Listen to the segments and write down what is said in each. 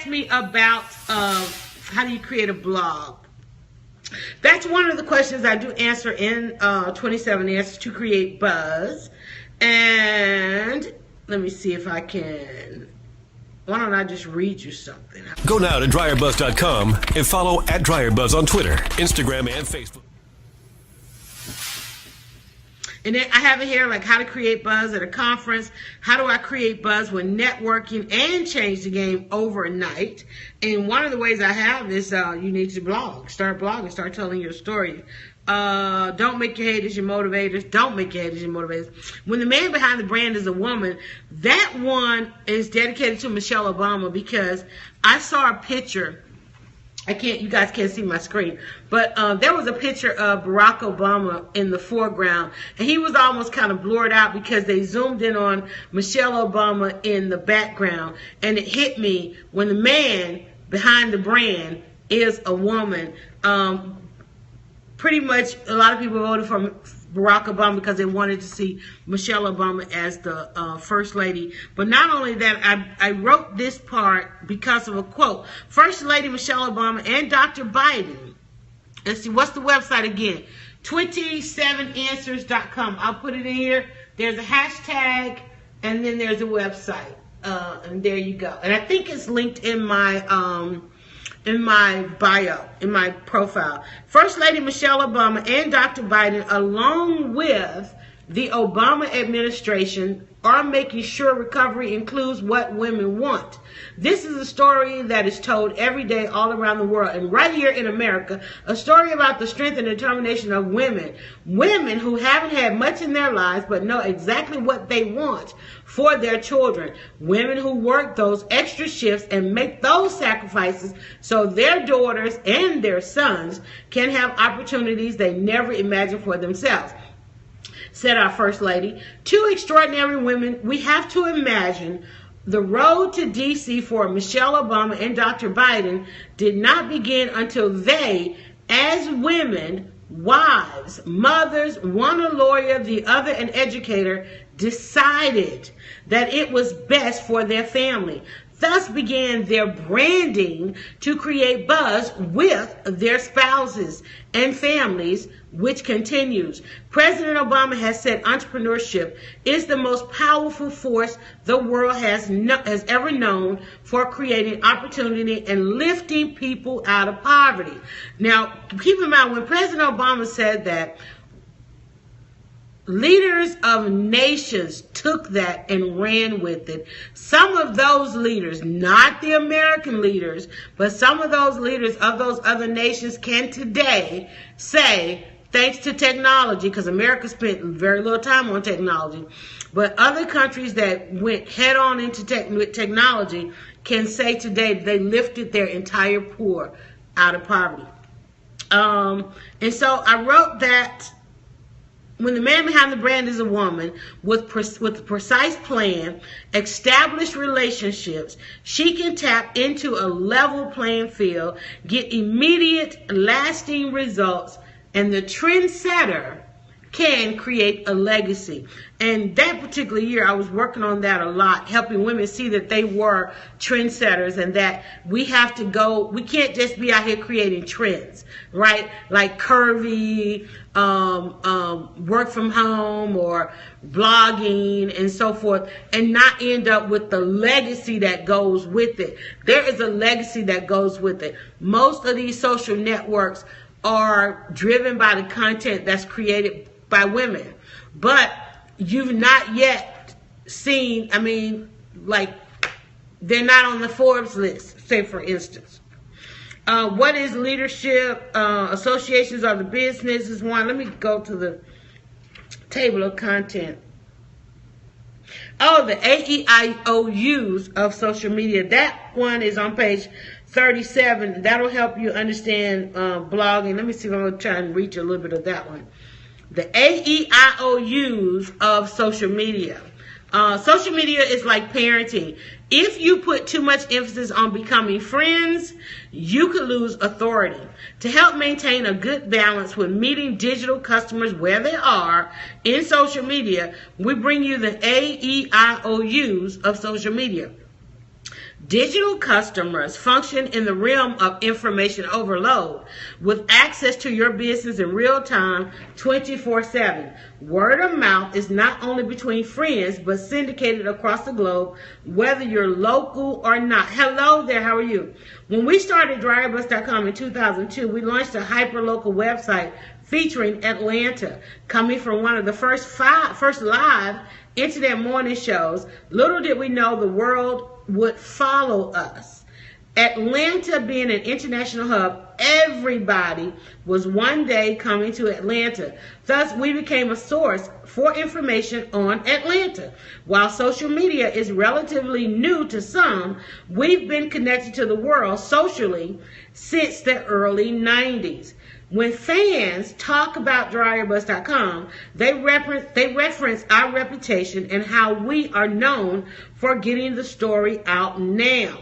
asked me about how do you create a blog. That's one of the questions I do answer in 27 Answers to Create Buzz. And let me see if I can. Why don't I just read you something? Go now to DryerBuzz.com and follow @DryerBuzz on Twitter, Instagram, and Facebook. And then I have it here, like how to create buzz at a conference. How do I create buzz when networking and change the game overnight? And one of the ways I have is you need to blog. Start blogging. Start telling your story. Don't make your haters your motivators. Don't make your haters your motivators. When the man behind the brand is a woman, that one is dedicated to Michelle Obama, because I saw a picture. You guys can't see my screen, but there was a picture of Barack Obama in the foreground, and he was almost kind of blurred out because they zoomed in on Michelle Obama in the background, and it hit me when the man behind the brand is a woman. Pretty much a lot of people voted for Barack Obama because they wanted to see Michelle Obama as the First Lady. But not only that, I wrote this part because of a quote. First Lady Michelle Obama and Dr. Biden. Let's see, what's the website again? 27answers.com. I'll put it in here. There's a hashtag, and then there's a website. And there you go. And I think it's linked in my bio, in my profile. First Lady Michelle Obama and Dr. Biden, along with the Obama administration, are making sure recovery includes what women want. This is a story that is told every day all around the world, and right here in America, a story about the strength and determination of women. Women who haven't had much in their lives but know exactly what they want for their children. Women who work those extra shifts and make those sacrifices so their daughters and their sons can have opportunities they never imagined for themselves. Said our First Lady. Two extraordinary women. We have to imagine the road to D.C. for Michelle Obama and Dr. Biden did not begin until they, as women, wives, mothers, one a lawyer, the other an educator, decided that it was best for their family. Thus began their branding to create buzz with their spouses and families, which continues. President Obama has said entrepreneurship is the most powerful force the world has ever known for creating opportunity and lifting people out of poverty. Now, keep in mind, when President Obama said that, leaders of nations took that and ran with it. Some of those leaders, not the American leaders, but some of those leaders of those other nations can today say, thanks to technology, because America spent very little time on technology, but other countries that went head on into technology can say today they lifted their entire poor out of poverty. And so I wrote that when the man behind the brand is a woman with a precise plan, established relationships, she can tap into a level playing field, get immediate, lasting results, and the trendsetter can create a legacy. And that particular year, I was working on that a lot, helping women see that they were trendsetters and that we have to go, we can't just be out here creating trends, right? Like curvy, work from home or blogging and so forth, and not end up with the legacy that goes with it. There is a legacy that goes with it. Most of these social networks are driven by the content that's created by women, but you've not yet seen, like, they're not on the Forbes list, say for instance. What is leadership? Associations of the business is one. Let me go to the table of content. Oh, the AEIOUs of social media. That one is on page 37. That'll help you understand blogging. Let me see if I'm going to try and reach a little bit of that one. The AEIOUs of social media. Social media is like parenting. If you put too much emphasis on becoming friends, you could lose authority. To help maintain a good balance with meeting digital customers where they are in social media, we bring you the AEIOUs of social media. Digital customers function in the realm of information overload with access to your business in real time 24/7. Word of mouth is not only between friends but syndicated across the globe, whether you're local or not. Hello there, how are you? When we started DryerBuzz.com in 2002, we launched a hyper-local website featuring Atlanta. Coming from one of the first live internet morning shows, little did we know the world would follow us. Atlanta being an international hub, everybody was one day coming to Atlanta. Thus, we became a source for information on Atlanta. While social media is relatively new to some, we've been connected to the world socially since the early 90s. When fans talk about DryerBuzz.com, they reference our reputation and how we are known for getting the story out now.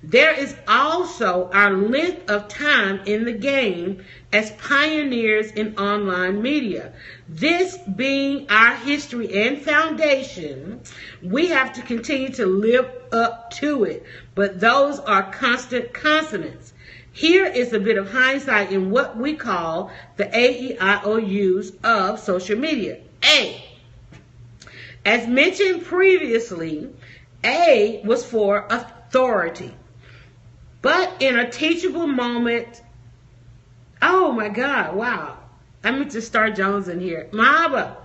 There is also our length of time in the game as pioneers in online media. This being our history and foundation, we have to continue to live up to it. But those are constant consonants. Here is a bit of hindsight in what we call the AEIOUs of social media. A. As mentioned previously, A was for authority. But in a teachable moment, oh my God, wow. I meant to Star Jones in here. Mahaba.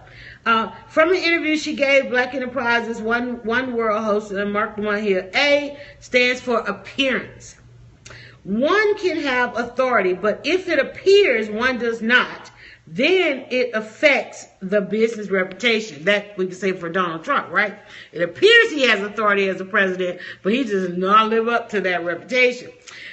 From an interview she gave Black Enterprises, One World host, and marked one here. A stands for appearance. One can have authority, but if it appears one does not, then it affects the business reputation. That we can say for Donald Trump, right? It appears he has authority as a president, but he does not live up to that reputation.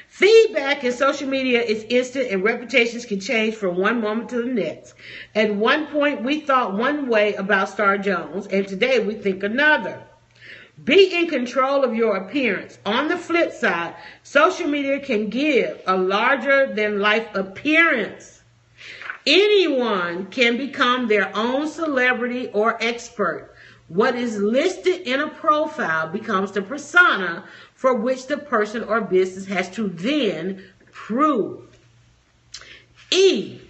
Feedback in social media is instant and reputations can change from one moment to the next. At one point, we thought one way about Star Jones, and today we think another. Be in control of your appearance. On the flip side, social media can give a larger-than-life appearance. Anyone can become their own celebrity or expert. What is listed in a profile becomes the persona for which the person or business has to then prove. E,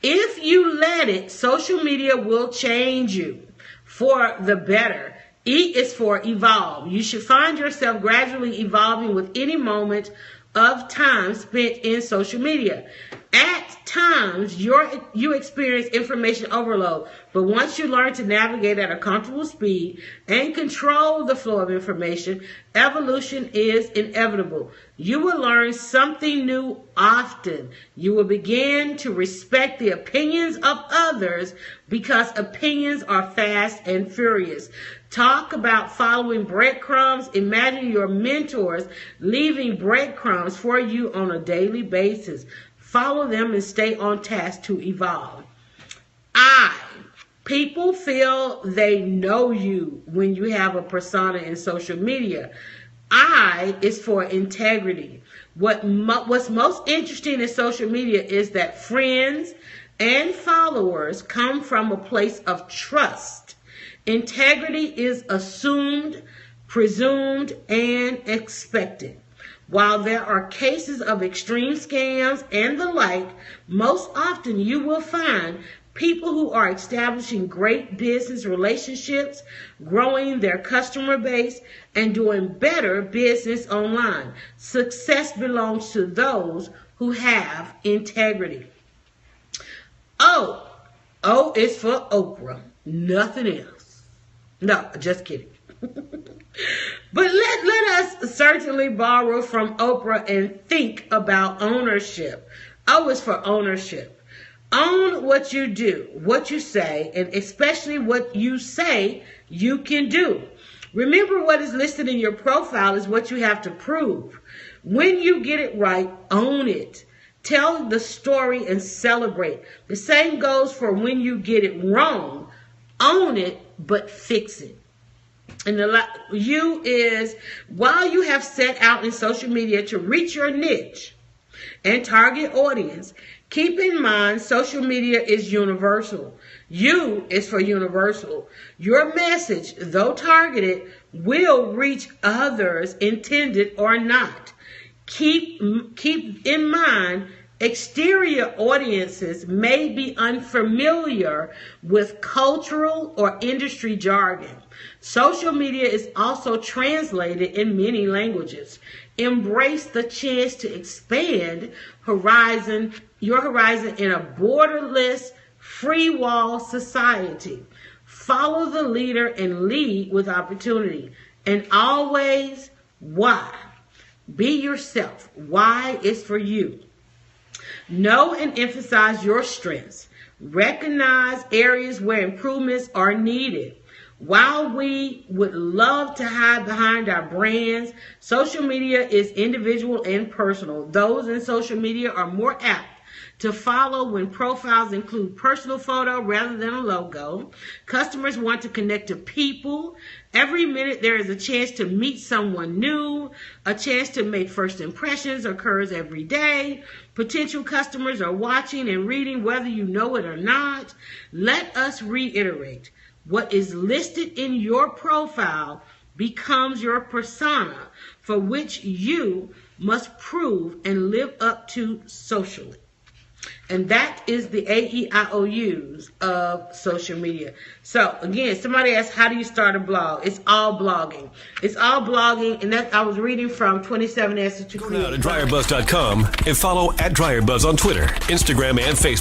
if you let it, social media will change you for the better. E is for evolve. You should find yourself gradually evolving with any moment of time spent in social media. At times, you experience information overload, but once you learn to navigate at a comfortable speed and control the flow of information, evolution is inevitable. You will learn something new often. You will begin to respect the opinions of others because opinions are fast and furious. Talk about following breadcrumbs. Imagine your mentors leaving breadcrumbs for you on a daily basis. Follow them and stay on task to evolve. People feel they know you when you have a persona in social media. I is for integrity. What's most interesting in social media is that friends and followers come from a place of trust. Integrity is assumed, presumed, and expected. While there are cases of extreme scams and the like, most often you will find people who are establishing great business relationships, growing their customer base, and doing better business online. Success belongs to those who have integrity. O is for Oprah, nothing else. No, just kidding. But let us certainly borrow from Oprah and think about ownership. O is for ownership. Own what you do, what you say, and especially what you say you can do. Remember, what is listed in your profile is what you have to prove. When you get it right, own it. Tell the story and celebrate. The same goes for when you get it wrong. Own it, but fix it. And you is, while you have set out in social media to reach your niche and target audience, keep in mind social media is universal. U is for universal. Your message, though targeted, will reach others, intended or not. Keep in mind, exterior audiences may be unfamiliar with cultural or industry jargon. Social media is also translated in many languages. Embrace the chance to expand your horizon in a borderless, free wall society. Follow the leader and lead with opportunity. And always, why? Be yourself. Why is for you. Know and emphasize your strengths. Recognize areas where improvements are needed. While we would love to hide behind our brands, social media is individual and personal. Those in social media are more apt to follow when profiles include personal photo rather than a logo. Customers want to connect to people. Every minute there is a chance to meet someone new. A chance to make first impressions occurs every day. Potential customers are watching and reading whether you know it or not. Let us reiterate. What is listed in your profile becomes your persona, for which you must prove and live up to socially. And that is the AEIOUs of social media. So again, somebody asked, how do you start a blog? It's all blogging. It's all blogging, and that I was reading from 27 Answers to Create. Go now to DryerBuzz.com and follow @DryerBuzz on Twitter, Instagram, and Facebook.